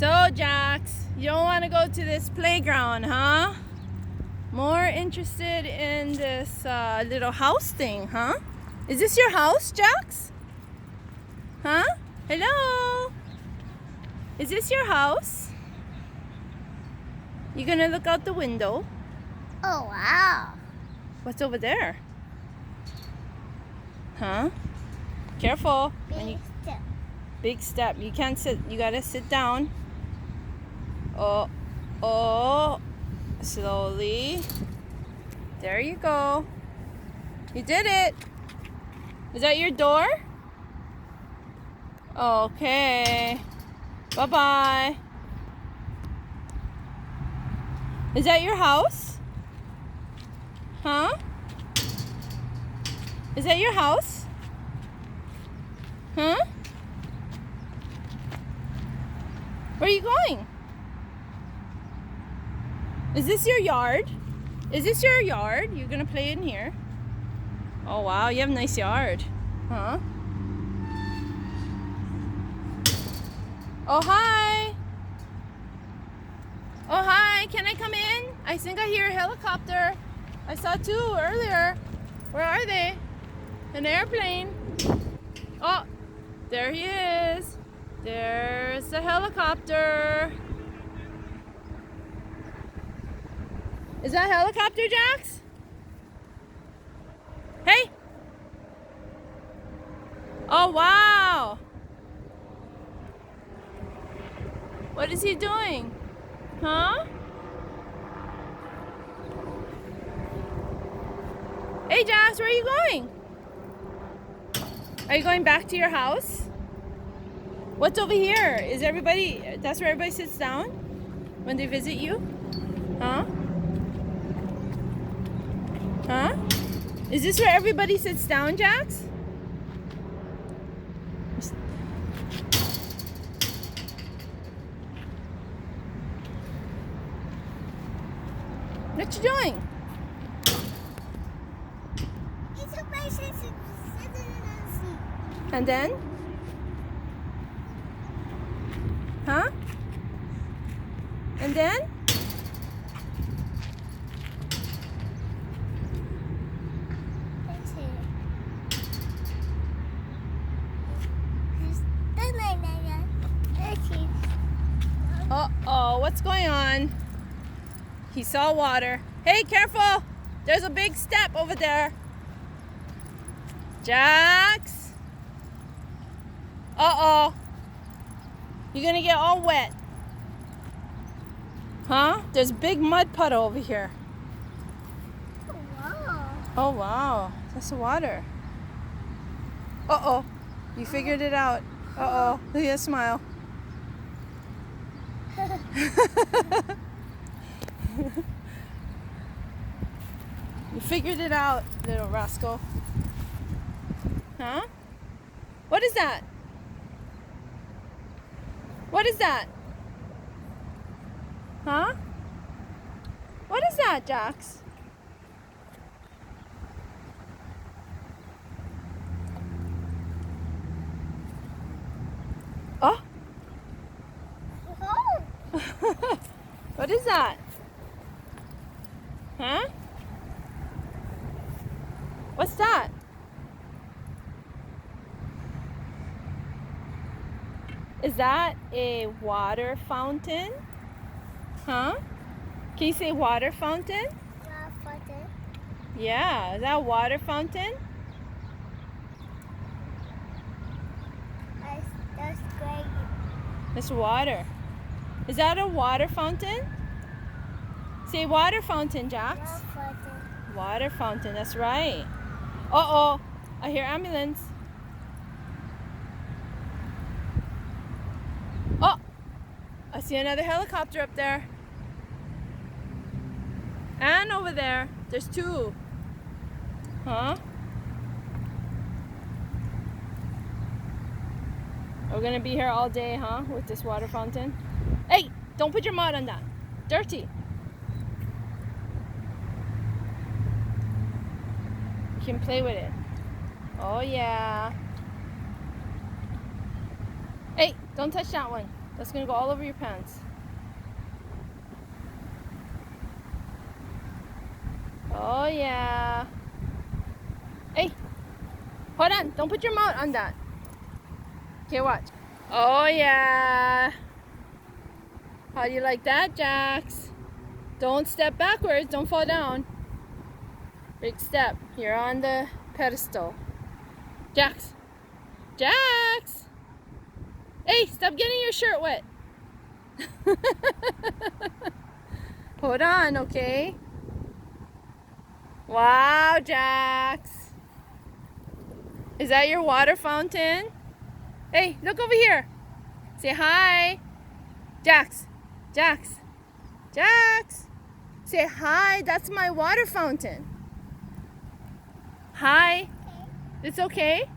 So, Jax, you don't want to go to this playground, huh? More interested in this little house thing, huh? Is this your house, Jax? Huh? Hello? Is this your house? You gonna look out the window? Oh, wow. What's over there? Huh? Careful. Big step. Big step. You can't sit. You gotta sit down. Oh. Slowly. There you go. You did it. Is that your door? Okay. Bye-bye. Is that your house? Huh? Is that your house? Huh? Where are you going? Is this your yard? Is this your yard? You're gonna play in here? Oh wow, you have a nice yard. Huh? Oh hi! Oh hi, can I come in? I think I hear a helicopter. I saw two earlier. Where are they? An airplane. Oh, there he is. There's the helicopter. Is that a helicopter, Jax? Hey! Oh, wow! What is he doing? Huh? Hey, Jax, where are you going? Are you going back to your house? What's over here? Is everybody, that's where everybody sits down when they visit you? Huh? Huh? Is this where everybody sits down, Jax? What you doing? It's a place to sit in the seat. And then? Huh? And then? That's it. That's it. Uh-oh, what's going on? He saw water. Hey, careful! There's a big step over there. Jax! Uh-oh. You're gonna get all wet. Huh? There's a big mud puddle over here. Oh, wow. Oh, wow. That's the water. Uh-oh. You figured it out. Uh-oh. Look at that smile. You figured it out, little rascal. Huh? What is that? What is that? Huh? What is that, Jax? Oh! Oh. What is that? Huh? What's that? Is that a water fountain? Huh? Can you say water fountain? Yeah, is that a water fountain? That's great. It's water. Is that a water fountain? Say water fountain, Jax. Water fountain, that's right. Uh-oh, I hear ambulance. Oh, I see another helicopter up there. And over there, there's two. Huh? We're gonna be here all day, huh? With this water fountain. Hey, don't put your mud on that. Dirty. You can play with it. Oh yeah. Hey, don't touch that one. That's gonna go all over your pants. Oh yeah. Hey, hold on. Don't put your mouth on that. Okay, watch. Oh yeah. How do you like that, Jax? Don't step backwards. Don't fall down. Big step. You're on the pedestal. Jax. Jax. Hey, stop getting your shirt wet. Hold on, okay? Wow, Jax. Is that your water fountain? Hey, look over here. Say hi. Jax. Jax. Jax. Say hi. That's my water fountain. Hi. It's okay?